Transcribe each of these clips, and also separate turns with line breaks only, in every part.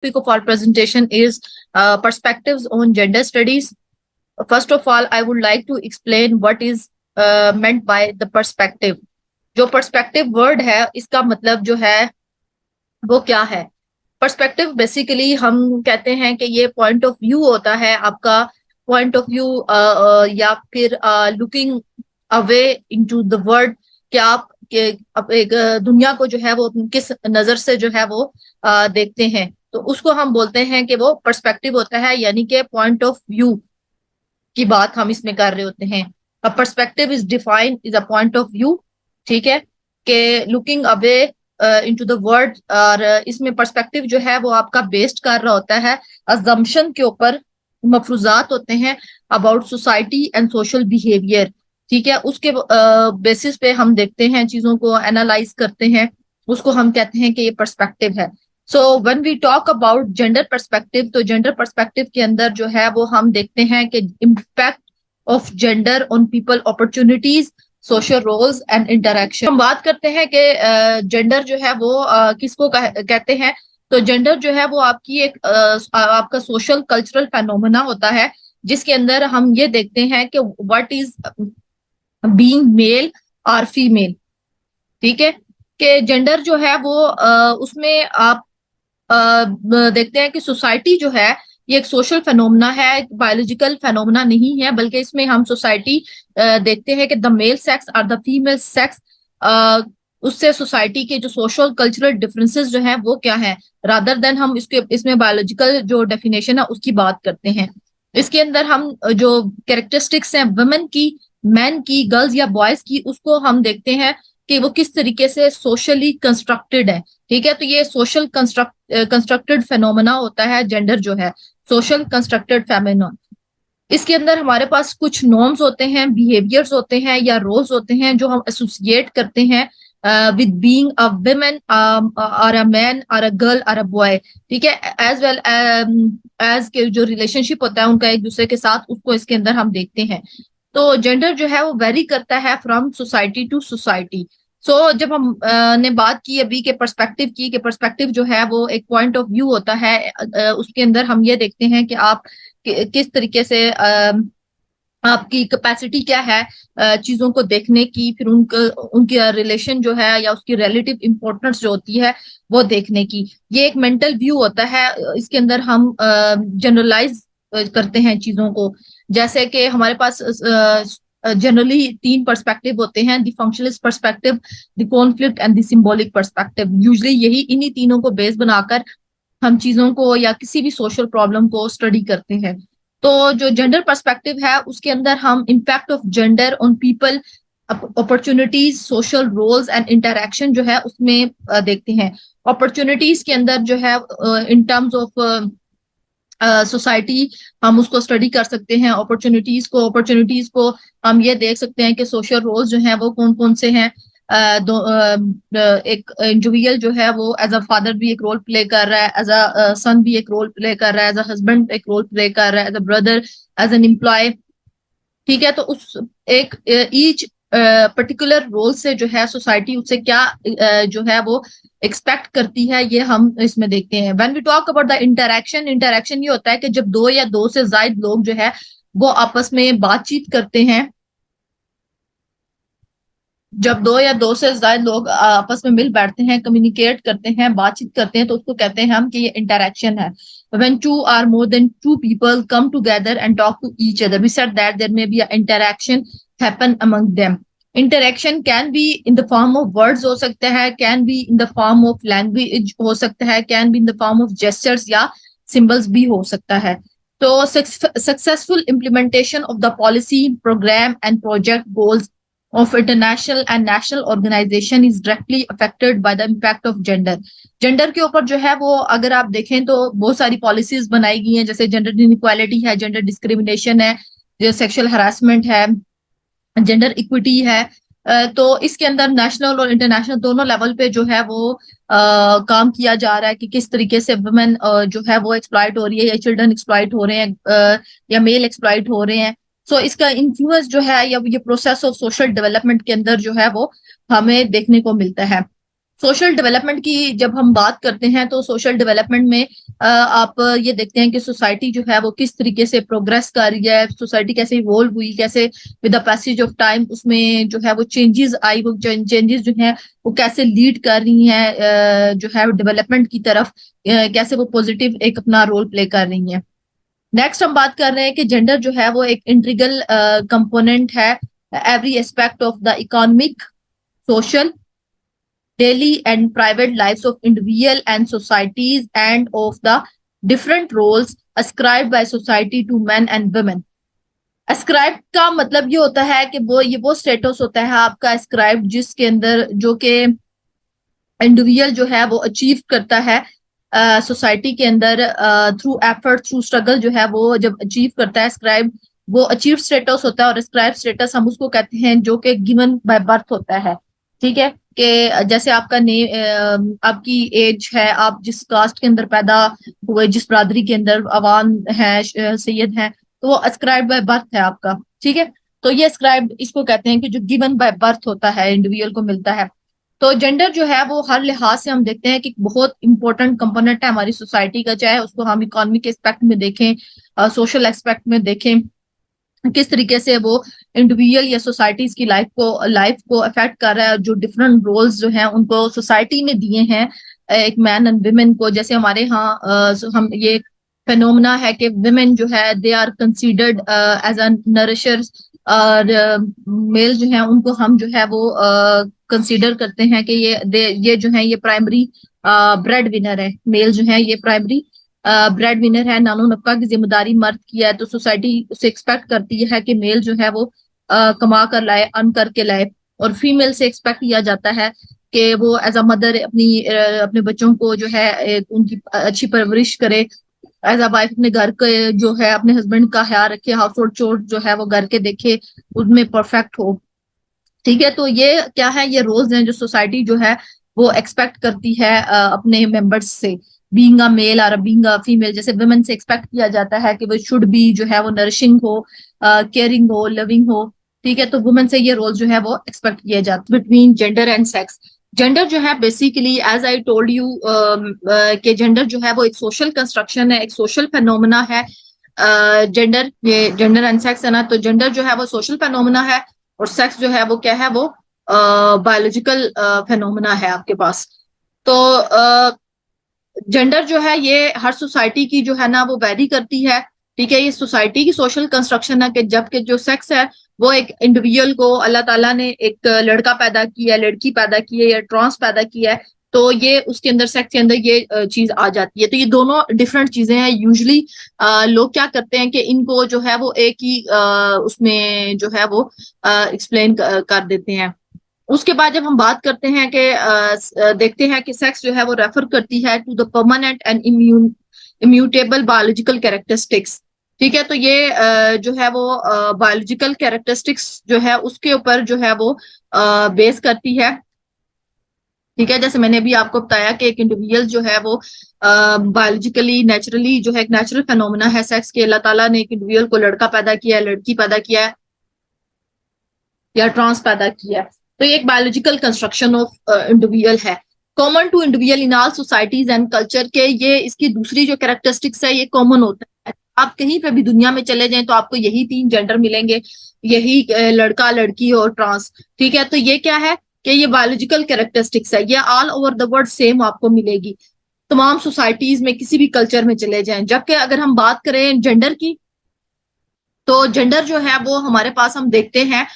topic of our presentation is perspectives on gender studies. First of all, I would like to explain what is meant by the perspective. जो perspective word है, इसका मतलब जो है वो क्या है? पर्सपेक्टिव बेसिकली हम कहते हैं कि ये पॉइंट ऑफ व्यू होता है आपका, पॉइंट ऑफ व्यू या फिर looking away into the world, कि आप एक दुनिया को जो है वो किस नजर से जो है वो देखते हैं, तो उसको हम बोलते हैं कि वो पर्सपेक्टिव होता है, यानी कि पॉइंट ऑफ व्यू की बात हम इसमें कर रहे होते हैं. अ perspective is defined is a point of view. ठीक है, कि looking away into the world. और इसमें पर्सपेक्टिव जो है वो आपका बेस्ड कर रहा होता है अजम्पशन के ऊपर, मफरूजात होते हैं about society and social behaviour. ठीक है, उसके बेसिस पे हम देखते हैं, चीजों को एनालाइज करते हैं, उसको हम कहते हैं कि ये पर्सपेक्टिव है. So when we talk about gender perspective, तो जेंडर पर्सपेक्टिव के अंदर जो है वो हम देखते हैं कि impact of gender on people, opportunities, social roles and interaction. हम बात करते हैं कि जेंडर जो है वो किसको कहते हैं. तो जेंडर जो है वो आपकी एक आपका सोशल कल्चरल फेनोमेना होता है, जिसके अंदर हम ये देखते हैं कि व्हाट इज बीइंग मेल और फीमेल. ठीक है, कि जेंडर जो है वो उसमें आप देखते हैं कि सोसाइटी जो है ये एक सोशल फेनोमेना है, बायोलॉजिकल फेनोमेना नहीं है, बल्कि इसमें हम सोसाइटी देखते हैं कि द मेल सेक्स और द फीमेल सेक्स, उससे सोसाइटी के जो सोशल कल्चरल डिफरेंसेस जो हैं वो क्या है, रादर देन हम इसमें बायोलॉजिकल जो डेफिनेशन है उसकी बात करते हैं. इसके अंदर हम जो कैरेक्टरिस्टिक्स हैं वुमेन की, मैन की, गर्ल्स या बॉयज की, उसको हम देखते हैं कि वो किस तरीके से सोशली कंस्ट्रक्टेड है. ठीक है, तो ये सोशल कंस्ट्रक्टेड फेनोमेना होता है जेंडर जो है, सोशल कंस्ट्रक्टेड फेमिना. इसके अंदर हमारे पास कुछ नॉर्म्स होते हैं, बिहेवियर्स होते हैं या रोल्स होते हैं जो हम एसोसिएट करते हैं विद बीइंग अ वुमेन और अ मैन और अ गर्ल और अ बॉय. ठीक है, एज वेल एज के जो रिलेशनशिप होता है उनका एक दूसरे के साथ, उसको इसके अंदर हम देखते हैं. तो जेंडर जो है वो वेरी करता है फ्रॉम सोसाइटी टू सोसाइटी. सो जब हम ने बात की अभी के पर्सपेक्टिव की, कि पर्सपेक्टिव जो है वो एक पॉइंट ऑफ व्यू होता है, उसके अंदर हम ये देखते हैं कि आप किस तरीके से आपकी कैपेसिटी क्या है चीजों को देखने की, फिर उनकी रिलेशन जो है या उसकी रिलेटिव इंपॉर्टेंस जो होती है वो देखने की. ये एक मेंटल व्यू होता है. इसके अंदर हम जनरलाइज करते हैं चीजों को, जैसे कि हमारे पास जनरली तीन पर्सपेक्टिव होते हैं: the functionalist perspective, the conflict and the symbolic perspective. Usually यही इन्हीं तीनों को बेस बनाकर हम चीजों को या किसी भी सोशल प्रॉब्लम को स्टडी करते हैं. तो जो जेंडर पर्सपेक्टिव है उसके अंदर हम impact of gender on people, opportunities, social roles and interaction जो है उसमें देखते हैं. अपॉर्चुनिटीज के अंदर जो है इन टर्म्स ऑफ सोसाइटी हम उसको स्टडी कर सकते हैं. अपॉर्चुनिटीज को हम ये देख सकते हैं कि सोशल रोल्स जो हैं वो कौन कौन से हैं. एक इंडिविजुअल जो है वो एज अ फादर भी एक रोल प्ले कर रहा है, एज अ सन भी एक रोल प्ले कर रहा है, एज अ हस्बैंड एक रोल प्ले कर रहा है, as a brother, as an employee. ठीक है, तो उस एक ईच पर्टिकुलर रोल से जो है सोसाइटी उससे क्या जो है वो एक्सपेक्ट करती है, ये हम इसमें देखते हैं. When we talk about the interaction, interaction ये होता है कि जब दो या दो से ज्यादा लोग जो है वो आपस में बातचीत करते हैं. जब दो या दो से ज्यादा लोग आपस में मिल बैठते हैं, कम्युनिकेट करते हैं, बातचीत करते हैं, तो उसको कहते हैं हम कि ये इंटरेक्शन है. When two or more than two people come together and talk to each other, we said that there may be an interaction happen among them. Interaction can be in the form of words हो सकता है, can be in the form of language हो सकता है, can be in the form of gestures या symbols भी हो सकता है. तो successful implementation of the policy, program and project goals of international and national organization is directly affected by the impact of gender. Gender के ऊपर जो है वो अगर आप देखें तो बहुत सारी पॉलिसीज बनाई गई हैं, जैसे जेंडर इनइक्वालिटी है, जेंडर डिस्क्रिमिनेशन है, जो सेक्सुअल हरासमेंट है, जेंडर इक्विटी है. तो इसके अंदर नेशनल और इंटरनेशनल दोनों लेवल पे जो है वो काम किया जा रहा है कि किस तरीके से वुमेन जो है वो एक्सप्लॉइट हो रही है, या चिल्ड्रन एक्सप्लॉइट हो रहे हैं, या मेल एक्सप्लॉइट हो रहे हैं. सो इसका इन्फ्लुएंस जो है या ये प्रोसेस ऑफ सोशल डेवलपमेंट के अंदर जो है वो हमें देखने को मिलता है. सोशल डेवलपमेंट की जब हम बात करते हैं तो सोशल डेवलपमेंट में आप ये देखते हैं कि सोसाइटी जो है वो किस तरीके से प्रोग्रेस कर रही है, सोसाइटी कैसे इवॉल्व हुई, कैसे with the passage of time उसमें जो है वो चेंजेस आई, वो चेंजेस जो है वो कैसे लीड कर रही हैं जो है डेवलपमेंट की तरफ, कैसे वो पॉजिटिव एक अपना रोल प्ले कर रही हैं। नेक्स्ट हम बात कर रहे हैं कि जेंडर जो है वो एक इंटीग्रल कंपोनेंट है every aspect of the economic, social, daily and private lives of individual and societies and of the different roles ascribed by society to men and women. ascribed का मतलब ये होता है कि वो स्टेटस होता है आपका ascribed जिसके अंदर जो कि इंडिविजुअल जो है वो अचीव करता है सोसाइटी के अंदर थ्रू एफर्ट, थ्रू स्ट्रगल जो है वो जब अचीव करता है स्क्राइब, वो अचीव स्टेटस होता है। और स्क्राइब स्टेटस हम उसको कहते हैं जो कि गिवन बाय बर्थ होता है। ठीक है कि जैसे आपका नेम, आपकी एज है, आप जिस कास्ट के अंदर पैदा हुए, जिस बरादरी के अंदर अवान है, सैयद है, तो वो अस्क्राइब बाय बर्थ है आपका। ठीक है, तो ये अस्क्राइब इसको कहते हैं कि जो गिवन बाय बर्थ होता है, इंडिविजुअल को मिलता है। तो जेंडर जो है वो हर लिहाज से हम देखते हैं कि बहुत इंपॉर्टेंट कंपोनेंट है हमारी सोसाइटी का, चाहे उसको हम इकोनॉमिक एस्पेक्ट में देखें, सोशल एस्पेक्ट में देखें, किस तरीके से वो इंडिविजुअल या सोसाइटीज की लाइफ को अफेक्ट कर रहा है। जो डिफरेंट रोल्स जो हैं उनको सोसाइटी ने दिए हैं एक मैन एंड वुमेन को। जैसे हमारे यहाँ हम ये फेनोमेना है कि वुमेन जो है they are considered as a nourishers, और मेल जो है उनको हम जो है वो कंसीडर करते हैं कि ये जो है ये प्राइमरी ब्रेड विनर है। मेल जो है ये प्राइमरी ब्रेड विनर है, नानो नफका की जिम्मेदारी मर्द की है। तो सोसाइटी उसे एक्सपेक्ट करती है कि मेल जो है वो कमा कर लाए, अर्न करके लाए। और फीमेल से एक्सपेक्ट किया जाता है कि वो एज अ मदर अपने बच्चों को जो है उनकी अच्छी परवरिश करे, एज अ वाइफ अपने घर के जो है अपने हस्बैंड का ख्याल रखे, हाउस होल्ड चोर जो है वो घर के देखे, उनमें परफेक्ट हो। ठीक है, तो ये क्या है, ये रोल्स हैं जो सोसाइटी जो है वो एक्सपेक्ट करती है अपने मेंबर्स से। बीइंग अ मेल और बीइंग अ फीमेल, जैसे वुमेन से एक्सपेक्ट किया जाता है कि वो शुड बी जो है वो नरिशिंग हो, केयरिंग हो, लविंग हो। ठीक है, तो वुमेन से ये रोल जो है वो एक्सपेक्ट किए जाते हैं। Between gender and sex, gender जो है basically as I told you कि जेंडर जो है वो एक सोशल कंस्ट्रक्शन है, एक सोशल फेनोमेना है। जेंडर, ये जेंडर एंड सेक्स है ना, तो जेंडर जो है वो सोशल फेनोमेना है और सेक्स जो है वो क्या है, वो बायोलॉजिकल फेनोमेना है आपके पास। तो जेंडर जो है ये हर सोसाइटी की जो है ना वो वैरी करती है। ठीक है, ये सोसाइटी की सोशल कंस्ट्रक्शन है कि जबकि जो सेक्स है वो एक इंडिविजुअल को अल्लाह ताला ने एक लड़का पैदा किया है, लड़की पैदा की है या ट्रांस पैदा किया है, तो ये उसके अंदर सेक्स के अंदर ये चीज आ जाती है। तो ये दोनों डिफरेंट चीजें हैं। यूजली लोग क्या करते हैं कि इनको जो है वो एक ही उसमें जो है वो एक्सप्लेन कर देते हैं। उसके बाद जब हम बात करते हैं कि देखते हैं कि सेक्स जो है वो रेफर करती है to the permanent and immutable biological characteristics. ठीक है, तो ये जो है वो बायोलॉजिकल कैरेक्टरिस्टिक्स जो है उसके ऊपर जो है वो बेस करती है। ठीक है, जैसे मैंने अभी आपको बताया कि एक इंडिविजुअल जो है वो बायोलॉजिकली नेचुरली जो है एक नेचुरल फेनोमेना है सेक्स के। अल्लाह ताला ने एक इंडिविजुअल को लड़का पैदा किया है, लड़की पैदा किया है या ट्रांस पैदा किया है। तो ये एक बायोलॉजिकल कंस्ट्रक्शन ऑफ इंडिविजुअल है, common to individual in all societies and culture के। ये इसकी दूसरी जो कैरेक्टरिस्टिक्स है ये कॉमन होता है। आप कहीं पे भी दुनिया में चले जाएं तो आपको यही तीन जेंडर मिलेंगे, यही लड़का, लड़की और ट्रांस। ठीक है, तो ये क्या है कि ये बायोलॉजिकल कैरेक्टरिस्टिक्स है, ये all over the world same आपको मिलेगी तमाम सोसाइटीज में, किसी भी कल्चर में चले जाएं। जबकि अगर हम बात करें जेंडर की, तो जेंडर जो है वो हमारे पास हम देखते हैं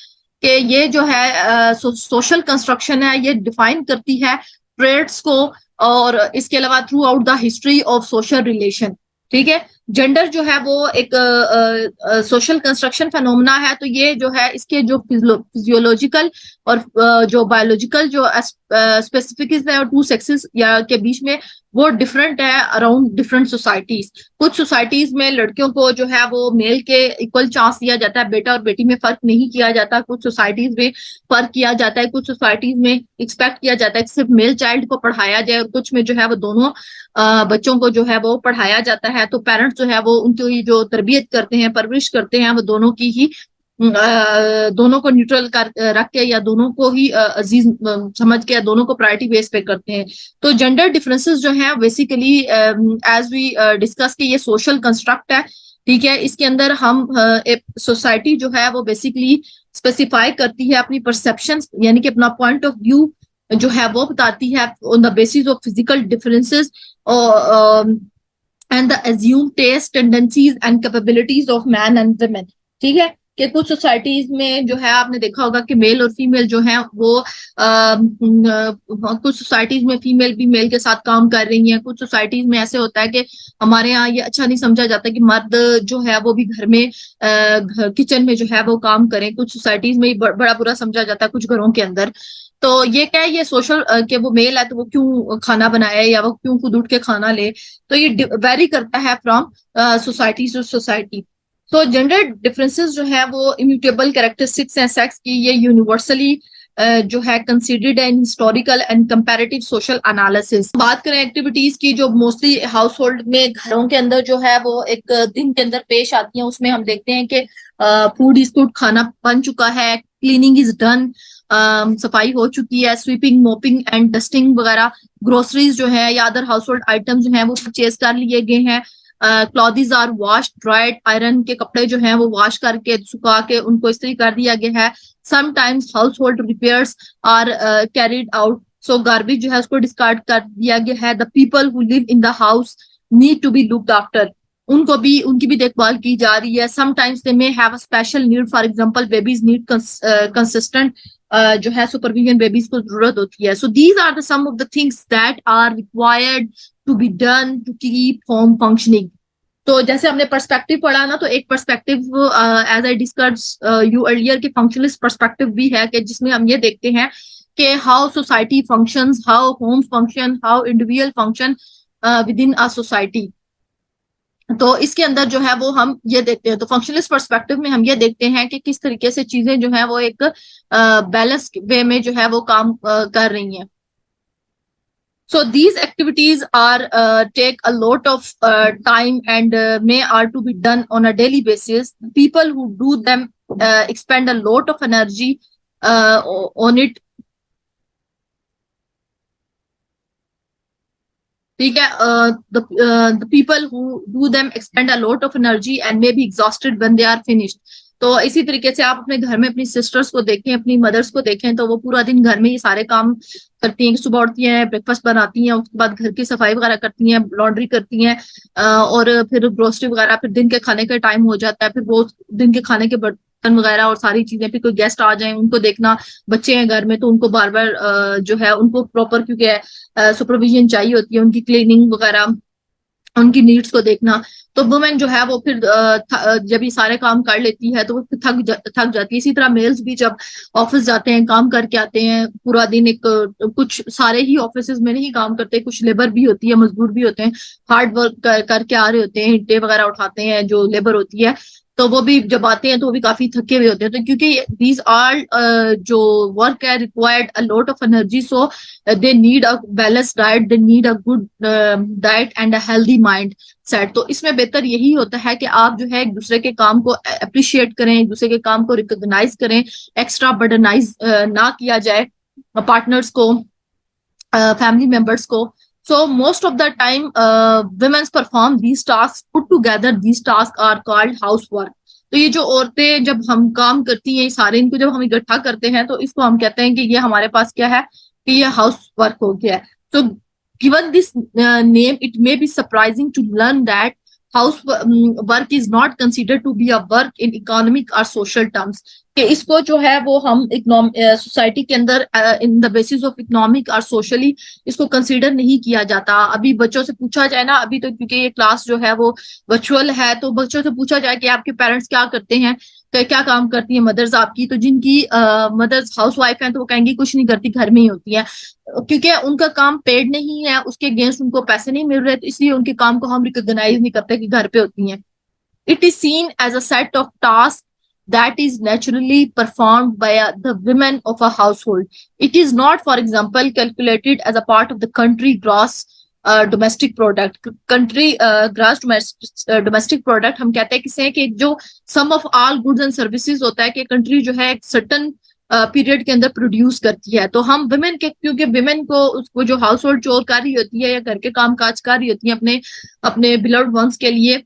कि ये जो है सोशल कंस्ट्रक्शन है, ये डिफाइन करती है ट्रेड्स को, और इसके अलावा through out the history of social relation. ठीक है, जेंडर जो है वो एक सोशल कंस्ट्रक्शन फेनोमेना है। तो ये जो है इसके जो फिजियोलॉजिकल और जो बायोलॉजिकल जो स्पेसिफिक्स है टू सेक्सेस या के बीच में, वो डिफरेंट है अराउंड डिफरेंट सोसाइटीज। कुछ सोसाइटीज में लड़कियों को जो है वो मेल के इक्वल चांस दिया जाता है, बेटा और बेटी में फर्क नहीं किया जाता। कुछ सोसाइटीज में फर्क किया जाता है, कुछ सोसाइटीज में एक्सपेक्ट किया जाता है कि सिर्फ मेल चाइल्ड को पढ़ाया जाए, और कुछ में जो है वो दोनों बच्चों को जो है वो पढ़ाया जाता है। तो पेरेंट्स जो है वो उनकी जो तरबियत करते हैं, परवरिश करते हैं, वो दोनों की ही दोनों को न्यूट्रल कर रख के या दोनों को ही अजीज समझ के या दोनों को प्रायोरिटी बेस पे करते हैं। तो जेंडर डिफरेंसेस जो हैं बेसिकली एज वी डिस्कस कि ये सोशल कंस्ट्रक्ट है, ठीक है। इसके अंदर हम एक सोसाइटी जो है वो बेसिकली स्पेसिफाई करती है अपनी परसेप्शन, यानी कि अपना पॉइंट ऑफ व्यू जो है वो बताती है on the basis of physical differences and the assumed tendencies and capabilities of man and women, ठीक है। कि कुछ सोसाइटीज में जो है आपने देखा होगा कि मेल और फीमेल जो है वो कुछ सोसाइटीज में फीमेल भी मेल के साथ काम कर रही हैं। कुछ सोसाइटीज में ऐसे होता है कि हमारे यहाँ ये अच्छा नहीं समझा जाता कि मर्द जो है वो भी घर में किचन में जो है वो काम करें। कुछ सोसाइटीज में बड़ा बुरा समझा जाता है कुछ घरों के अंदर। तो ये क्या है, ये सोशल कि वो मेल है तो वो क्यों खाना बनाए या वो क्यों खुद उठ के खाना ले। तो ये वेरी करता है फ्रॉम सोसाइटी टू सोसाइटी। तो जेंडर डिफरेंसेस जो है वो इम्यूटेबल कैरेक्टरिस्टिक्स हैं सेक्स की, ये यूनिवर्सली जो है considered in historical and comparative social analysis. बात करें एक्टिविटीज की जो मोस्टली हाउस होल्ड में घरों के अंदर जो है वो एक दिन के अंदर पेश आती हैं, उसमें हम देखते हैं कि फूड इज कुड, खाना बन चुका है, क्लीनिंग इज डन, सफाई हो चुकी है, स्वीपिंग मोपिंग एंड डस्टिंग वगैरह, ग्रोसरीज जो है या अदर हाउस होल्ड आइटम जो है वो परचेज कर लिए गए हैं, clothes are wash dried, iron के कपड़े जो हैं वो वॉश करके सुखा के उनको इस्त्री कर दिया गया है। Sometimes household repairs are carried out, so garbage जो है उसको डिस्कार्ड कर दिया गया है। The people who live in the house need to be looked after, उनको भी उनकी भी देखभाल की जा रही है। Sometimes they may have a special need, for example babies need consistent जो है सुपरविजन बेबीज को जरूरत होती है। So these are the some of the things that are required to be done to keep home functioning. तो जैसे हमने perspective पढ़ा ना, तो एक perspective as I discuss you earlier के फंक्शनलिस्ट पर्सपेक्टिव भी है कि जिसमें हम ये देखते हैं कि how society functions, how home function, how individual function within a society. तो इसके अंदर जो है वो हम ये देखते हैं, तो फंक्शनलिस्ट पर्सपेक्टिव में हम ये देखते हैं कि किस तरीके से चीजें जो है वो एक बैलेंस वे में जो है वो काम कर रही हैं। So these activities are take a lot of time and may are to be done on a daily basis. People who do them expend a lot of energy on it. ठीक है, the people who do them expend a lot of energy and may be exhausted when they are finished. तो इसी तरीके से आप अपने घर में अपनी सिस्टर्स को देखें, अपनी मदर्स को देखें, तो वो पूरा दिन घर में ये सारे काम करती हैं। सुबह उठती हैं, ब्रेकफास्ट बनाती हैं, उसके बाद घर की सफाई वगैरह करती हैं, लॉन्ड्री करती हैं, और फिर ग्रोसरी वगैरह, फिर दिन के खाने का टाइम हो जाता है, फिर वो दिन के खाने के बर्तन वगैरह और सारी चीजें, फिर कोई गेस्ट आ जाए उनको देखना, बच्चे हैं घर में तो उनको बार बार जो है उनको प्रॉपर क्योंकि सुपरविजन चाहिए होती है, उनकी क्लीनिंग वगैरह, उनकी नीड्स को देखना। तो वुमेन जो है वो फिर जब ये सारे काम कर लेती है तो वो थक जाती है। इसी तरह मेल्स भी जब ऑफिस जाते हैं, काम करके आते हैं पूरा दिन, एक कुछ सारे ही ऑफिस में नहीं काम करते, कुछ लेबर भी होती है, मजदूर भी होते हैं, हार्ड वर्क करके आ रहे होते हैं, ईंटें वगैरह उठाते हैं जो लेबर होती है, तो वो भी जब आते हैं तो वो भी काफी थके हुए होते हैं। तो क्योंकि दीज आर जो वर्क है required a lot of energy, so they need a balanced diet, they need a good diet and a healthy mind set. तो इसमें बेहतर यही होता है कि आप जो है एक दूसरे के काम को अप्रिशिएट करें, एक दूसरे के काम को रिकॉग्नाइज करें, एक्स्ट्रा बर्डनाइज ना किया जाए पार्टनर्स को, फैमिली मेंबर्स को। So most of the time women perform these tasks put together, these tasks are called housework। तो ये जो औरतें जब हम काम करती हैं सारे, इनको जब हम इकट्ठा करते हैं तो इसको हम कहते हैं कि ये हमारे पास क्या है, कि ये हाउस वर्क हो गया है। तो given this name, it may be surprising to learn that house work is not considered to be a work in economic or social terms। कि इसको जो है वो हम सोसाइटी के अंदर in the basis of economic और सोशली इसको कंसीडर नहीं किया जाता। अभी बच्चों से पूछा जाए ना, अभी तो क्योंकि ये क्लास जो है वो वर्चुअल है, तो बच्चों से पूछा जाए कि आपके पेरेंट्स क्या करते हैं, क्या काम करती है मदर्स आपकी, तो जिनकी मदर्स हाउस वाइफ हैं तो वो कहेंगी कुछ नहीं करती, घर में ही होती है, क्योंकि उनका काम पेड नहीं है, उसके अगेंस्ट उनको पैसे नहीं मिल रहे, तो इसलिए उनके काम को हम रिकॉग्नाइज नहीं करते कि घर पे होती हैं। It is seen as a set of tasks that is naturally performed by the women of a household. It is not, for example, calculated as a part of the country gross domestic product, country gross domestic product हम कहते हैं किसे, कि जो sum of all goods and services होता है कि country जो है एक सर्टन पीरियड के अंदर प्रोड्यूस करती है। तो हम विमेन के, क्योंकि विमेन को उसको जो हाउस होल्ड चोर कर रही होती है या घर के काम काज कर रही होती है अपने अपने बिलव्ड वंस के लिए,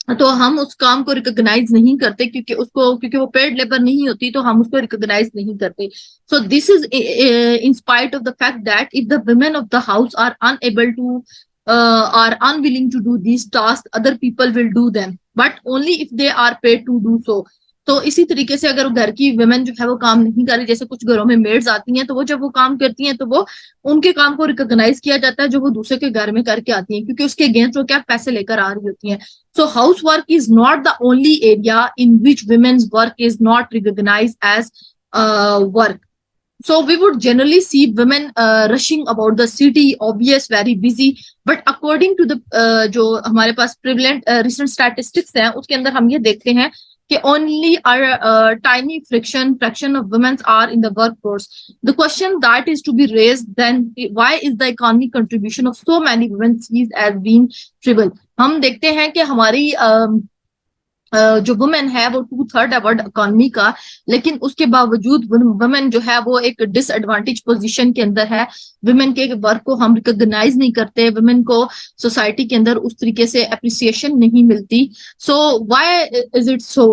तो हम उस काम को रिकॉग्नाइज नहीं करते, क्योंकि वो पेड लेबर नहीं होती, तो हम उसको रिकॉग्नाइज नहीं करते। So this is in spite of the fact that if the women of the house are unable to are unwilling to do these tasks, other people will do them, but only if they are paid to do so. तो इसी तरीके से अगर घर की women जो है वो काम नहीं कर रही, जैसे कुछ घरों में मेड्स आती हैं, तो वो जब वो काम करती हैं तो वो उनके काम को रिकॉग्नाइज किया जाता है जो वो दूसरे के घर में करके आती हैं, क्योंकि उसके अगेंस्ट वो क्या पैसे लेकर आ रही होती हैं। So housework is not the only area in which women's work is not recognized as work. So we would generally see women rushing about the city, obvious, very busy. But according to the जो हमारे पास prevalent recent statistics हैं, उसके अंदर हम ये देखते हैं कि only a tiny fraction of women are in the workforce. The question that is to be raised then, why is the economic contribution of so many women seized as being trivial? हम देखते हैं कि हमारी जो women है वो 2/3 है world economy का, लेकिन उसके बावजूद वुमेन जो है वो एक डिसएडवांटेज पोजीशन के अंदर है। वुमेन के वर्क को हम रिकॉग्नाइज नहीं करते, वुमेन को सोसाइटी के अंदर उस तरीके से अप्रिसिएशन नहीं मिलती। So why is it so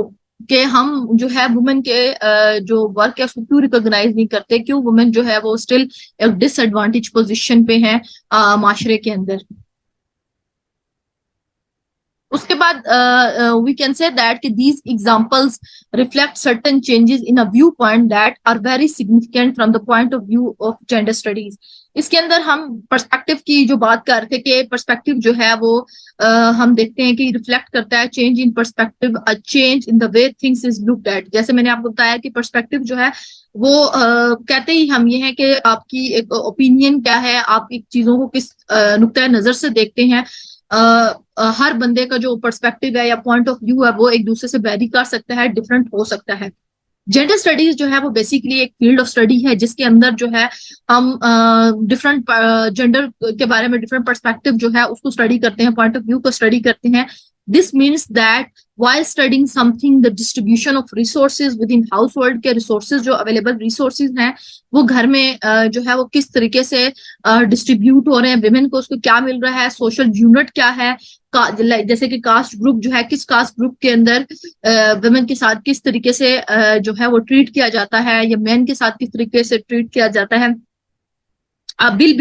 कि हम जो है वुमेन के जो वर्क है उसको क्यों रिकॉग्नाइज नहीं करते, क्यों वुमेन जो है वो स्टिल एक डिसएडवांटेज पोजीशन पे है माशरे के अंदर। उसके बाद वी कैन से दैट कि these examples reflect certain changes in a viewpoint that are very significant from the point of view of gender studies. इसके अंदर हम पर्सपेक्टिव की जो बात कर रहे थे कि पर्सपेक्टिव जो है वो हम देखते हैं कि रिफ्लेक्ट करता है change in perspective, a change in the way things is looked at. जैसे मैंने आपको बताया कि पर्सपेक्टिव जो है वो कहते ही हम ये है कि आपकी एक ओपिनियन क्या है, आप एक चीजों को किस नुक्ता नजर से देखते हैं। हर बंदे का जो पर्सपेक्टिव है या पॉइंट ऑफ व्यू है वो एक दूसरे से वेरी कर सकता है, डिफरेंट हो सकता है। जेंडर स्टडीज जो है वो बेसिकली एक फील्ड ऑफ स्टडी है जिसके अंदर जो है हम डिफरेंट जेंडर के बारे में डिफरेंट पर्सपेक्टिव जो है उसको स्टडी करते हैं, पॉइंट ऑफ व्यू को स्टडी करते हैं। This means that while studying something, the distribution of resources within household के resources जो available resources हैं वो घर में जो है वो किस तरीके से डिस्ट्रीब्यूट हो रहे हैं, विमेन को उसको क्या मिल रहा है, सोशल यूनिट क्या है, जैसे कि कास्ट ग्रुप जो है किस कास्ट ग्रुप के अंदर विमेन के साथ किस तरीके से जो है वो ट्रीट किया जाता है या मैन के साथ किस तरीके से ट्रीट किया जाता है। A bill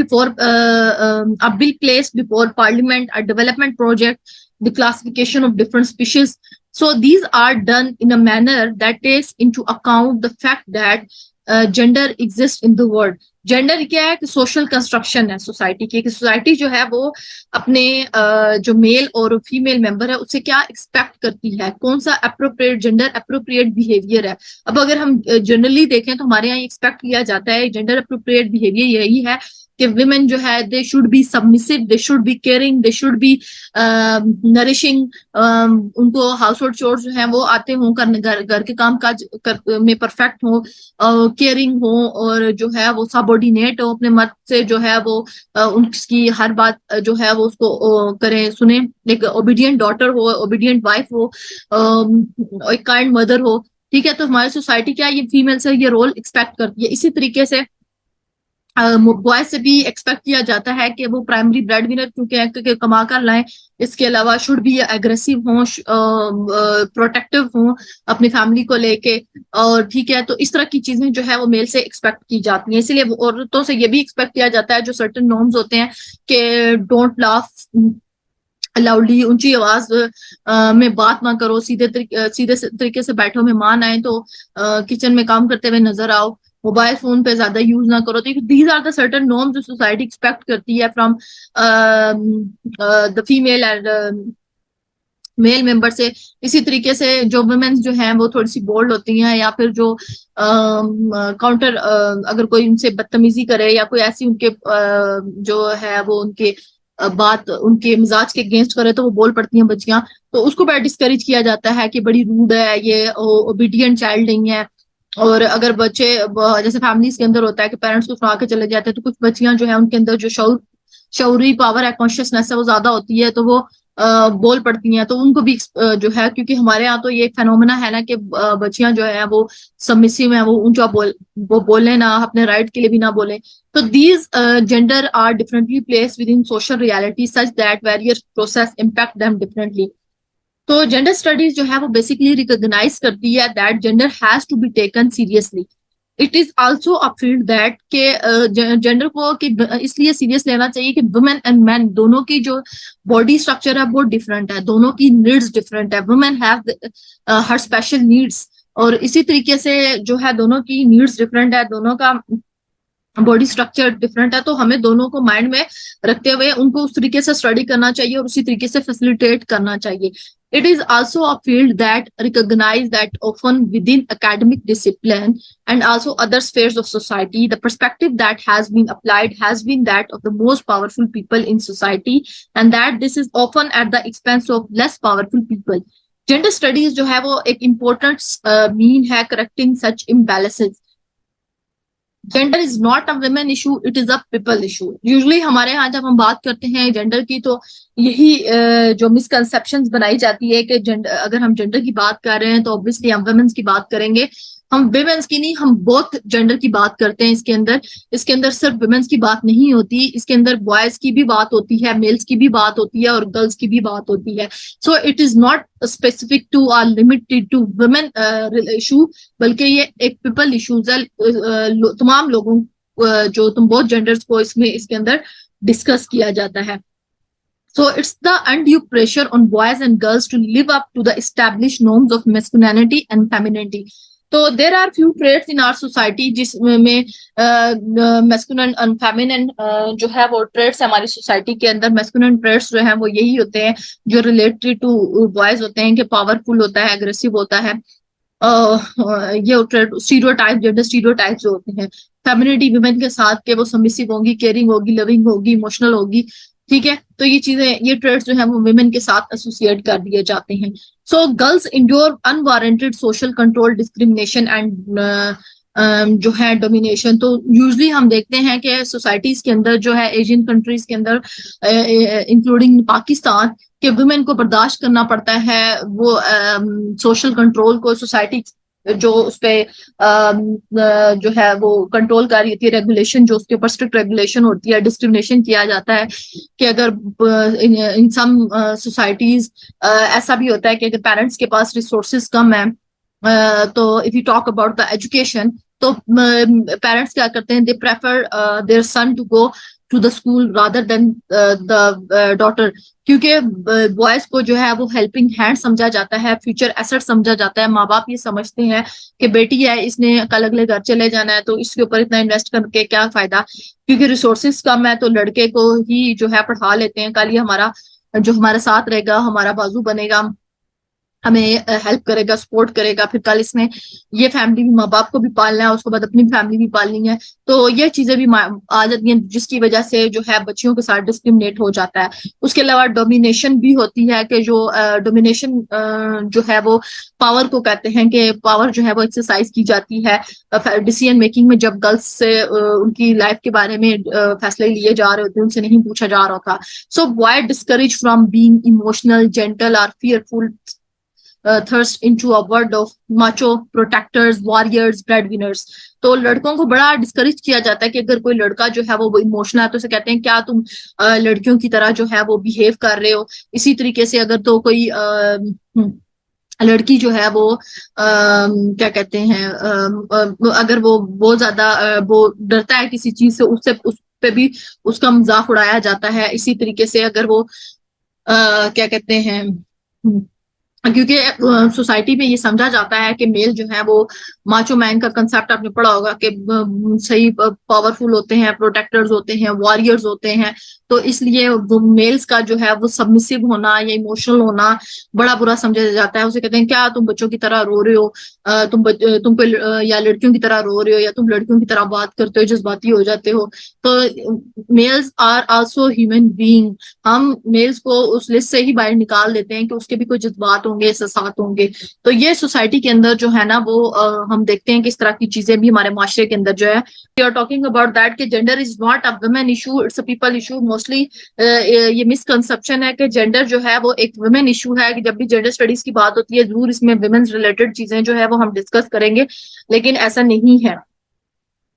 placed before parliament, a development project, the classification of different species. So these are done in a manner that takes into account the fact that gender exists in the world. Gender क्या है कि social construction है society की, कि society जो है वो अपने जो मेल और फीमेल मेंबर है उससे क्या एक्सपेक्ट करती है, कौन सा अप्रोप्रिएट जेंडर अप्रोप्रिएट बिहेवियर है। अब अगर हम जनरली देखें तो हमारे यहाँ एक्सपेक्ट किया जाता है जेंडर अप्रोप्रिएट बिहेवियर यही है कि विमेन जो है they should be submissive, they should be caring, they should be nourishing, उनको हाउस होल्ड चोर्स जो हैं वो आते हों, करने घर के काम काज में परफेक्ट हो, केयरिंग हो और जो है वो सबऑर्डिनेट हो, अपने मर्द से जो है वो उनकी हर बात जो है वो उसको करें सुने, एक ओबीडियंट डॉटर हो, ओबीडियंट वाइफ हो, एक काइंड मदर हो। ठीक है, तो हमारी सोसाइटी क्या ये फीमेल से ये रोल एक्सपेक्ट करती है। इसी तरीके से बॉय से भी एक्सपेक्ट किया जाता है कि वो प्राइमरी ब्रेड विनर क्योंकि कमा कर लाएं, इसके अलावा शुड भी एग्रेसिव हों, प्रोटेक्टिव हों अपनी फैमिली को लेके, और ठीक है, तो इस तरह की चीजें जो है वो मेल से एक्सपेक्ट की जाती हैं। इसलिए औरतों से ये भी एक्सपेक्ट किया जाता है जो सर्टेन नॉर्म्स होते हैं कि डोंट लाफ लाउडली, ऊंची आवाज में बात ना करो, सीधे तरीके से बैठो, मेहमान आए तो किचन में काम करते हुए नजर आओ, मोबाइल फोन पे ज्यादा यूज ना करो। तो these are the certain norms जो सोसाइटी एक्सपेक्ट करती है from the female and male member से। इसी तरीके से जो वुमेन्स जो हैं वो थोड़ी सी बोल्ड होती हैं या फिर जो काउंटर अगर कोई उनसे बदतमीजी करे या कोई ऐसी उनके जो है वो उनके बात उनके मिजाज के अगेंस्ट करे तो वो बोल पड़ती हैं बच्चियां, तो उसको बड़ा डिस्करेज किया जाता है कि बड़ी रूड है, ये ओबीडियंट चाइल्ड नहीं है। और अगर बच्चे जैसे फैमिलीज के अंदर होता है कि पेरेंट्स को सुना के चले जाते हैं तो कुछ बच्चियां जो है उनके अंदर जो शऊर शऊरी पावर है, कॉन्शियसनेस है, वो ज्यादा होती है, तो वो बोल पड़ती हैं, तो उनको भी जो है, क्योंकि हमारे यहाँ तो ये फेनोमेना है ना कि बच्चियां जो है वो सबमिसिव है, वो ऊंचा वो बोले ना, अपने राइट के लिए भी ना बोले। तो these gender are differently place within social reality such that various process impact them differently. तो जेंडर स्टडीज जो है वो बेसिकली रिकॉग्नाइज करती है that gender has to be taken seriously. It is also a field that के gender को कि इसलिए सीरियस लेना चाहिए कि वुमेन एंड मैन दोनों की जो बॉडी स्ट्रक्चर है वो डिफरेंट है, दोनों की नीड्स डिफरेंट है, women have her special needs, और इसी तरीके से जो है दोनों की नीड्स डिफरेंट है, दोनों का बॉडी स्ट्रक्चर डिफरेंट है, तो हमें दोनों को माइंड में रखते हुए उनको उस तरीके से स्टडी करना चाहिए और उसी तरीके से फैसिलिटेट करना चाहिए। It is also a field that recognize that often within academic discipline and also other spheres of society, the perspective that has been applied has been that of the most powerful people in society, and that this is often at the expense of less powerful people. Gender studies जो है वो एक important mean है correcting such imbalances. Gender is not a women issue, it is a people issue. Usually हमारे यहाँ जब हम बात करते हैं जेंडर की, तो यही जो मिसकंसेप्शंस बनाई जाती है कि जेंडर, अगर हम जेंडर की बात कर रहे हैं तो ऑब्वियसली हम वुमेन्स की बात करेंगे, हम वुमेन्स की नहीं, हम बोथ जेंडर की बात करते हैं। इसके अंदर सिर्फ वुमेन्स की बात नहीं होती, इसके अंदर बॉयज की भी बात होती है, मेल्स की भी बात होती है, और गर्ल्स की भी बात होती है। So it is not specific to or limited to women issue, बल्कि ये एक पीपल इशूज है, तमाम लोगों जो तुम बहुत जेंडर्स को इसमें इसके अंदर डिस्कस किया जाता है। So it's the undue pressure on boys and girls to live up to the established norms of masculinity and femininity. तो there are few traits in our society जिसमें मैस्कुलिन एंड फेमिनिन जो है वो trades हमारी society के अंदर। Masculine traits जो है वो यही होते हैं जो रिलेटेड टू बॉयज होते हैं, कि पावरफुल होता है, एग्रेसिव होता है, ये स्टीरियोटाइप, जेंडर स्टीरियोटाइप जो होते हैं। फेमिनिटी वुमेन के साथ के वो सबमिसिव होगी, केयरिंग होगी, लविंग होगी, इमोशनल होगी, ठीक है। तो ये चीजें, ये ट्रेड्स जो है वो वुमेन के साथ एसोसिएट कर दिए जाते हैं। So girls endure unwarranted social control, discrimination and जो है डोमिनेशन। तो यूजुअली हम देखते हैं कि सोसाइटीज के अंदर जो है, एशियन कंट्रीज के अंदर इंक्लूडिंग पाकिस्तान, कि वुमेन को बर्दाश्त करना पड़ता है वो सोशल कंट्रोल को, सोसाइटी जो उस पे जो है वो कंट्रोल कर रही होती है, रेगुलेशन जो उसके ऊपर स्ट्रिक्ट रेगुलेशन होती है, डिस्क्रिमिनेशन किया जाता है। कि अगर इन सम सोसाइटीज ऐसा भी होता है कि अगर पेरेंट्स के पास रिसोर्सेज कम है, तो if you talk about the education, तो पेरेंट्स क्या करते हैं, they prefer their son to go to the school rather than the daughter, क्योंकि बॉयज को जो है वो हेल्पिंग हैंड समझा जाता है, फ्यूचर एसेट समझा जाता है। माँ बाप ये समझते हैं कि बेटी है, इसने कल अगले घर चले जाना है, तो इसके ऊपर इतना इन्वेस्ट करके क्या फायदा, क्योंकि रिसोर्सेज कम है, तो लड़के को ही जो है पढ़ा लेते हैं। कल ये हमारा जो हमारे साथ रहेगा, हमारा बाजू बनेगा, हमें हेल्प करेगा, सपोर्ट करेगा, फिर कल इसने ये फैमिली भी, माँ बाप को भी पालना है, उसके बाद अपनी फैमिली भी पालनी है। तो ये चीजें भी आ जाती हैं, जिसकी वजह से जो है बच्चियों के साथ डिस्क्रिमिनेट हो जाता है। उसके अलावा डोमिनेशन भी होती है, कि जो डोमिनेशन जो है वो पावर को कहते हैं, कि पावर जो है वो एक्सरसाइज की जाती है डिसीजन मेकिंग में, जब गर्ल्स से उनकी लाइफ के बारे में फैसले लिए जा रहे होते हैं, उनसे नहीं पूछा जा रहा था। So boy discourage from being emotional, gentle और fearful, thrust into a world of macho, protectors, warriors, bread winners. तो लड़कों को बड़ा डिस्करेज किया जाता है कि अगर कोई लड़का जो है वो इमोशनल है, तो उसे कहते हैं क्या तुम लड़कियों की तरह जो है वो बिहेव कर रहे हो। इसी तरीके से अगर तो कोई लड़की जो है वो क्या कहते हैं, अगर वो बहुत ज्यादा वो डरता है किसी चीज से, उससे उस पे भी उसका मजाक उड़ाया जाता है। इसी तरीके से अगर वो क्या कहते हैं, क्योंकि सोसाइटी में ये समझा जाता है कि मेल जो है वो माचो मैन का कंसेप्ट आपने पढ़ा होगा, कि सही पावरफुल होते हैं, प्रोटेक्टर्स होते हैं, वॉरियर्स होते हैं। तो इसलिए वो मेल्स का जो है वो सबमिसिव होना या इमोशनल होना बड़ा बुरा समझा जाता है। उसे कहते हैं क्या तुम बच्चों की तरह रो रहे हो, तुम कोई या लड़कियों की तरह रो रहे हो, या तुम लड़कियों की तरह बात करते हो, जज्बाती हो जाते हो। तो males are also human being. हम मेल्स को उस लिस्ट से ही बाहर निकाल देते हैं कि उसके भी कोई जज्बात होंगे, एहसास होंगे। तो ये सोसाइटी के अंदर जो है ना वो हम देखते हैं कि इस तरह की चीजें भी हमारे माशरे के अंदर जो है। We are talking about that कि gender is not a women issue, it's a people issue. Mostly ये मिसकंसेप्शन है कि जेंडर जो है वो एक वुमेन इशू है, कि जब भी जेंडर स्टडीज की बात होती है जरूर इसमें वुमेन्स रिलेटेड चीजें जो है वो हम डिस्कस करेंगे, लेकिन ऐसा नहीं है।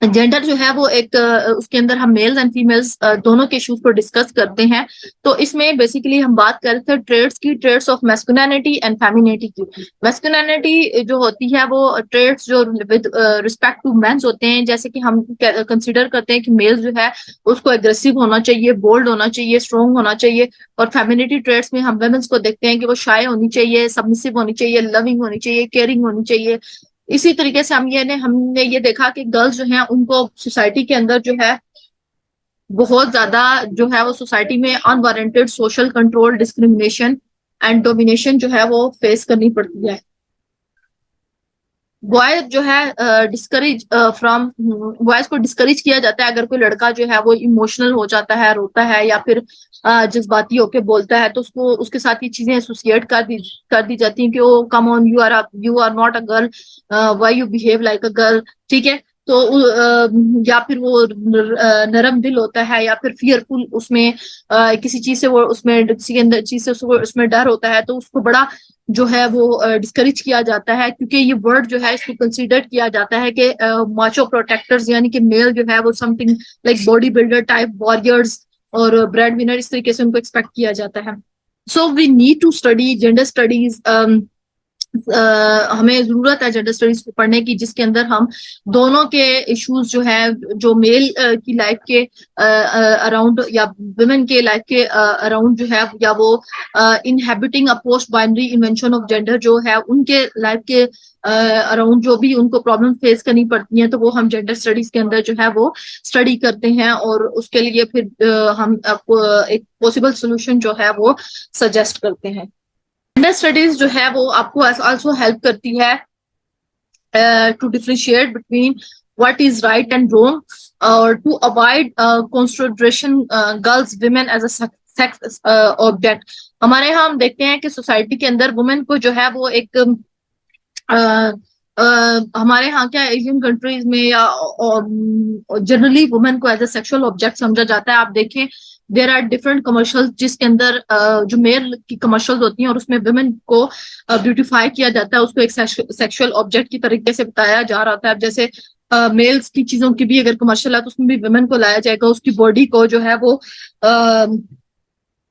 जेंडर जो है वो एक उसके अंदर हम मेल्स एंड फीमेल्स दोनों के इश्यूज को डिस्कस करते हैं। तो इसमें बेसिकली हम बात कर रहे थे ट्रेड्स की, traits of masculinity and femininity की। मैस्कुलिनिटी जो होती है वो ट्रेड्स जो विद रिस्पेक्ट टू मेंस होते हैं, जैसे कि हम कंसिडर करते हैं कि मेल जो है उसको एग्रेसिव होना चाहिए, बोल्ड होना चाहिए, स्ट्रॉन्ग होना चाहिए। और फेमिनिटी ट्रेड्स में हम वुमेन्स को देखते हैं कि वो शाय होनी चाहिए, सबमिसिव होनी चाहिए, लविंग होनी चाहिए, केयरिंग होनी चाहिए। इसी तरीके से हमने ये देखा कि गर्ल्स जो हैं उनको सोसाइटी के अंदर जो है बहुत ज्यादा जो है वो सोसाइटी में unwarranted social control, discrimination and domination जो है वो फेस करनी पड़ती है। बॉयज जो है डिस्करेज फ्रॉम बॉयज को डिस्करेज किया जाता है अगर कोई लड़का जो है वो इमोशनल हो जाता है, रोता है या फिर जज्बाती होके बोलता है, तो उसको उसके साथ ये चीजें एसोसिएट कर दी जाती हैं कि oh come on, you are not a girl, why you behave like a girl. ठीक है, तो या फिर वो नरम दिल होता है या फिर फियरफुल, उसमें किसी चीज से वो उसमें किसी के अंदर चीज से उसमें डर होता है, तो उसको बड़ा जो है वो डिस्करेज किया जाता है, क्योंकि ये वर्ड जो है इसको कंसीडर किया जाता है कि माचो प्रोटेक्टर्स यानी कि मेल जो है वो something like bodybuilder type, warriors और ब्रेड विनर, इस तरीके से उनको एक्सपेक्ट किया जाता है। So we need to study gender studies. हमें जरूरत है जेंडर स्टडीज को पढ़ने की, जिसके अंदर हम दोनों के इश्यूज जो है, जो मेल की लाइफ के अराउंड या वुमेन के लाइफ के अराउंड जो है, या वो inhabiting a post binary invention of gender जो है उनके लाइफ के अराउंड जो भी उनको प्रॉब्लम फेस करनी पड़ती हैं, तो वो हम जेंडर स्टडीज के अंदर जो है वो स्टडी करते हैं और उसके लिए फिर हम आपको एक पॉसिबल सोल्यूशन जो है वो सजेस्ट करते हैं। जेंडर स्टडीज जो है वो आपको आल्सो हेल्प करती है to differentiate between what is right and wrong, और to avoid consideration girls women as a sex object. हमारे यहाँ हम देखते हैं कि सोसाइटी के अंदर वुमेन को जो है वो एक हमारे यहाँ क्या एशियन कंट्रीज में या जनरली वुमेन को एज ए सेक्सुअल ऑब्जेक्ट समझा जाता है। आप देखें देर आर डिफरेंट कमर्शियल जिसके अंदर जो मेल की कमर्शियल्स होती हैं और उसमें वुमेन को ब्यूटिफाई किया जाता है, उसको एक सेक्सुअल ऑब्जेक्ट की तरीके से बताया जा रहा था। अब जैसे मेल्स की चीजों की भी अगर कमर्शियल है तो उसमें भी वुमेन को लाया जाएगा, उसकी बॉडी को जो है वो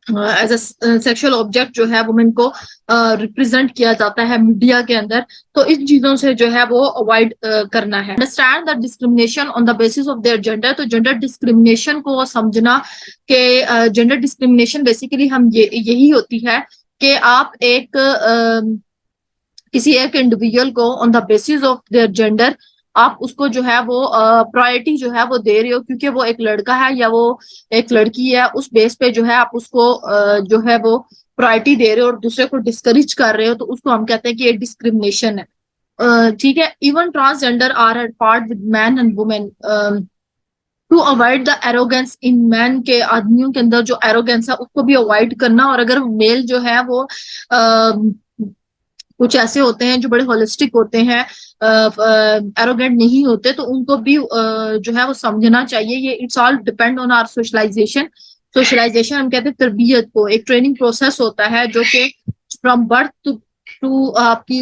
एज अ सेक्सुअल ऑब्जेक्ट जो है वुमेन को रिप्रेजेंट किया जाता है मीडिया के अंदर। तो इन चीजों से जो है वो अवॉइड करना है। Understand the discrimination on the basis of their gender. तो जेंडर डिस्क्रिमिनेशन को समझना कि जेंडर डिस्क्रिमिनेशन बेसिकली हम यही होती है कि आप एक किसी एक इंडिविजुअल को on the basis of their gender आप उसको जो है वो प्रायोरिटी जो है वो दे रहे हो, क्योंकि वो एक लड़का है या वो एक लड़की है, उस बेस पे जो है आप उसको जो है वो प्रायोरिटी दे रहे हो और दूसरे को डिस्करेज कर रहे हो, तो उसको हम कहते हैं कि ये डिस्क्रिमिनेशन है। ठीक है, even transgender are at part with man and women to avoid the arrogance in man. के आदमियों के अंदर जो एरोगेंस है उसको भी अवॉइड करना, और अगर मेल जो है वो कुछ ऐसे होते हैं जो बड़े होलिस्टिक होते हैं, एरोगेंट नहीं होते, तो उनको भी जो है वो समझना चाहिए। ये it's all depend on our socialisation. Socialisation हम कहते हैं तरबियत को, एक ट्रेनिंग प्रोसेस होता है जो कि फ्रॉम बर्थ टू आपकी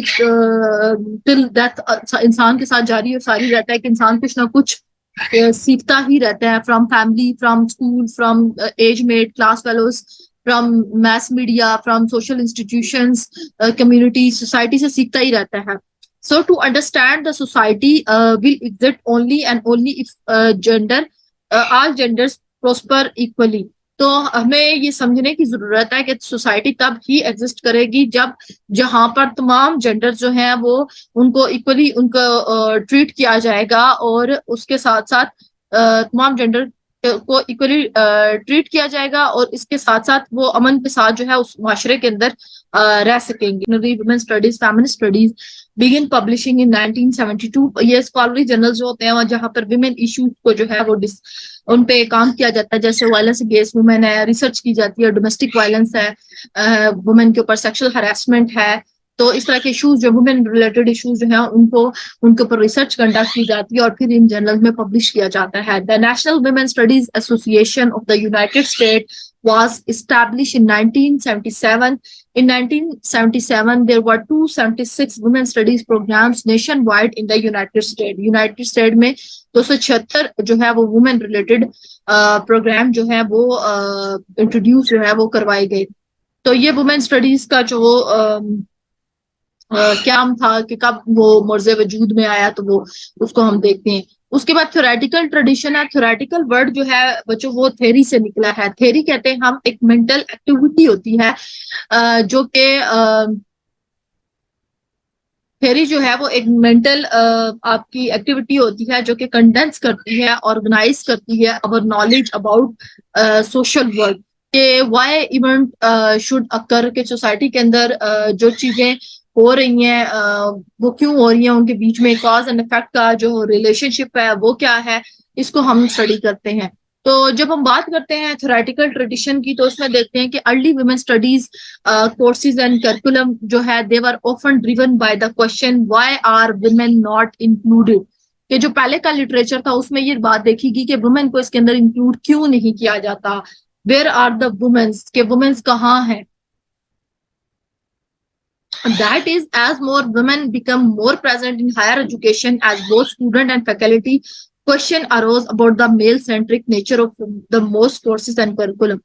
टिल डेथ इंसान के साथ जारी और सारी रहता है कि इंसान कुछ ना कुछ सीखता ही रहता है, from family, from school, from age mate, class fellows, from mass media, from social institutions, community, society से सीखता ही रहता है। So to understand the society will exist only and only if gender all genders prosper equally. तो हमें ये समझने की जरूरत है कि सोसाइटी तब ही एग्जिस्ट करेगी जब जहां पर तमाम जेंडर जो हैं वो उनको इक्वली उनको ट्रीट किया जाएगा, और उसके साथ साथ तमाम जेंडर को इक्वली ट्रीट किया जाएगा, और इसके साथ साथ वो अमन के साथ जो है उस माशरे के अंदर रह सकेंगे। Women studies, feminist studies begin publishing in 1972। ये स्कॉलरी जर्नल जो होते हैं जहाँ पर विमेन इश्यूज को जो है वो उन पे काम किया जाता है, जैसे वायलेंस अगेंस्ट वुमेन है, रिसर्च की जाती है, डोमेस्टिक वायलेंस है, वुमेन के ऊपर सेक्सुअल हरासमेंट है, तो इस तरह के इश्यूज जो वुमेन रिलेटेड इश्यूज जो हैं उनको उनके ऊपर रिसर्च कंडक्ट की जाती है और फिर इन जर्नल में पब्लिश किया जाता है। The national women studies association of the United state was established in 1977. In 1977, there were 276 women studies programs nationwide in the United States. United States में 276 जो है वो वुमेन रिलेटेड प्रोग्राम जो है वो इंट्रोड्यूस जो है वो करवाए गए। तो ये वुमेन स्टडीज का जो क्या था कि कब वो मर्ज़े वजूद में आया, तो वो उसको हम देखते हैं। उसके बाद थ्योरेटिकल ट्रेडिशन है। थ्योरेटिकल वर्ड जो है बच्चों वो थेरी से निकला है। थेरी कहते हैं हम एक मेंटल एक्टिविटी होती है जो कि थेरी जो है वो एक मेंटल आपकी एक्टिविटी होती है जो कि कंडेंस करती है, ऑर्गेनाइज करती है अवर नॉलेज अबाउट सोशल वर्क के व्हाई इवेंट शुड अकर के सोसाइटी के अंदर जो चीजें हो रही हैं वो क्यों हो रही हैं, उनके बीच में कॉज एंड इफेक्ट का जो रिलेशनशिप है वो क्या है, इसको हम स्टडी करते हैं। तो जब हम बात करते हैं थ्योरेटिकल ट्रेडिशन की तो उसमें देखते हैं कि early women studies courses and curriculum जो है they were often driven by the question why are women not included। कि जो पहले का लिटरेचर था उसमें ये बात देखी कि वुमेन को इसके अंदर इंक्लूड क्यों नहीं किया जाता। वेयर आर द वुमेन्स, के वुमेन्स कहाँ हैं। That is, as more women become more present in higher education as both student and faculty, question arose about the male-centric nature of the most courses and curriculum.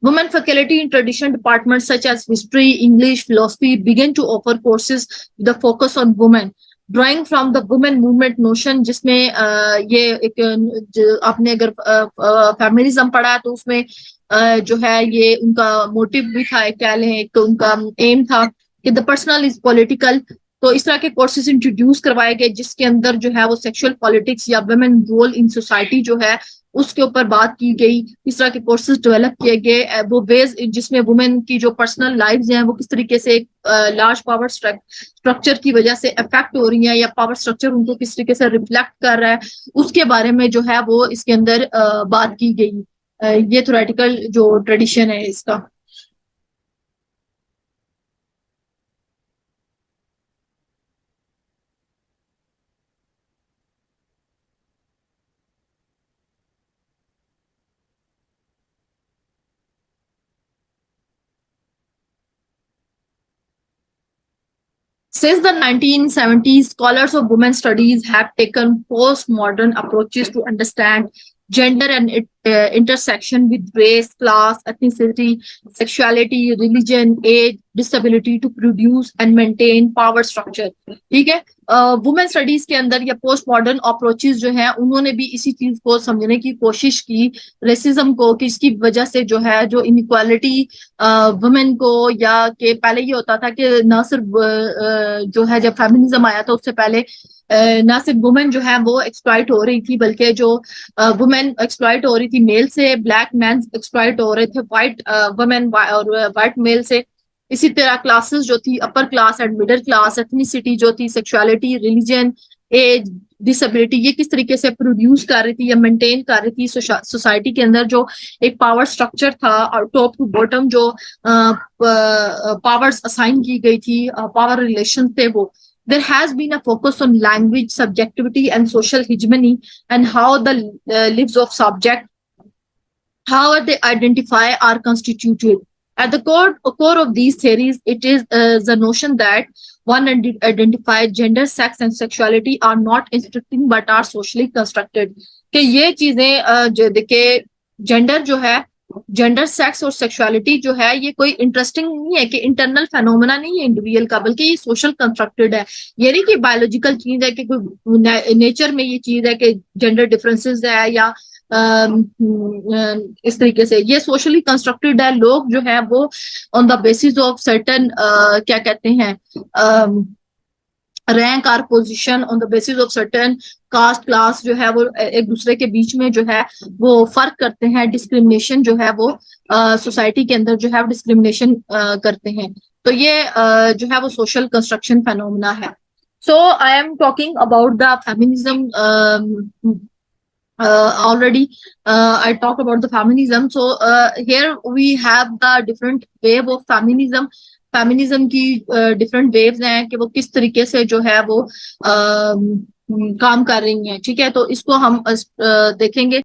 Women faculty in traditional departments such as history, English, philosophy began to offer courses with a focus on women. Drawing from the women movement notion, जिसमें ये एक आपने अगर feminism पढ़ा तो उसमें जो है ये उनका मोटिव भी था, क्या लें एक उनका एम था कि द पर्सनल इज पॉलिटिकल। तो इस तरह के कोर्सेज इंट्रोड्यूस करवाए गए जिसके अंदर जो है वो सेक्सुअल पॉलिटिक्स या वुमेन रोल इन सोसाइटी जो है उसके ऊपर बात की गई। इस तरह के कोर्सेज डेवलप किए गए वो बेस जिसमें वुमेन की जो पर्सनल लाइव्स हैं वो किस तरीके से लार्ज पावर स्ट्रक्चर की वजह से अफेक्ट हो रही है या पावर स्ट्रक्चर उनको किस तरीके से रिफ्लेक्ट कर रहा है, उसके बारे में जो है वो इसके अंदर बात की गई। ये थ्योरेटिकल जो ट्रेडिशन है इसका। Since the 1970s, scholars of women studies have taken postmodern approaches to understand gender and intersection with race, class, ethnicity, sexuality, religion, age, disability to produce and maintain power structure। ठीक है, women studies के अंदर या post modern approaches जो है उन्होंने भी इसी चीज को समझने की कोशिश की, रेसिज्म को, कि इसकी वजह से जो है जो इनइक्वालिटी वुमेन को, या कि पहले ये होता था कि ना सिर्फ जो है जब फेमिनिज्म आया था उससे पहले ना सिर्फ वुमेन जो है वो एक्सप्लॉइट हो रही थी बल्कि जो वुमेन एक्सप्लॉइट हो रही थी मेल से, ब्लैक मैन एक्सप्लॉइट हो रहे थे व्हाइट वुमेन और व्हाइट मेल से। इसी तरह क्लासेस जो थी upper class and middle class, ethnicity जो थी, सेक्सुअलिटी, रिलीजन, एज, डिसेबिलिटी, ये किस तरीके से प्रोड्यूस कर रही थी या मेंटेन कर रही थी सोसाइटी के अंदर जो एक पावर स्ट्रक्चर था और टॉप टू बॉटम जो पावर्स असाइन की गई थी, पावर रिलेशन थे वो। There has been a focus on language, subjectivity, and social hegemony, and how the lives of subject, how they identify, are constituted. At the core of these theories, it is the notion that one identified gender, sex, and sexuality are not instructing but are socially constructed. कि ये चीजें जो देखिए gender जो है, gender, sex और sexuality जो है ये कोई इंटरेस्टिंग नहीं है कि इंटरनल फेनोमेना नहीं है इंडिविजुअल का, बल्कि ये सोशल कंस्ट्रक्टेड है। ये नहीं कि बायोलॉजिकल चीज है कि कोई नेचर में ये चीज है कि जेंडर डिफरेंसेस है या इस तरीके से, ये सोशली कंस्ट्रक्टेड है। लोग जो है वो on the basis of certain क्या कहते हैं रैंक और position, on the basis of certain caste class जो है वो एक दूसरे के बीच में जो है वो फर्क करते हैं। डिस्क्रिमिनेशन जो है वो सोसाइटी के अंदर जो है डिस्क्रिमिनेशन करते हैं। तो ये जो है वो सोशल कंस्ट्रक्शन फेनोमेना है। So I am talking about the feminism already I talked about the feminism. So here we have the different wave of feminism. Feminism की डिफरेंट वेव्स हैं कि वो किस तरीके से जो है वो काम कर रही हैं, ठीक है। तो इसको हम देखेंगे।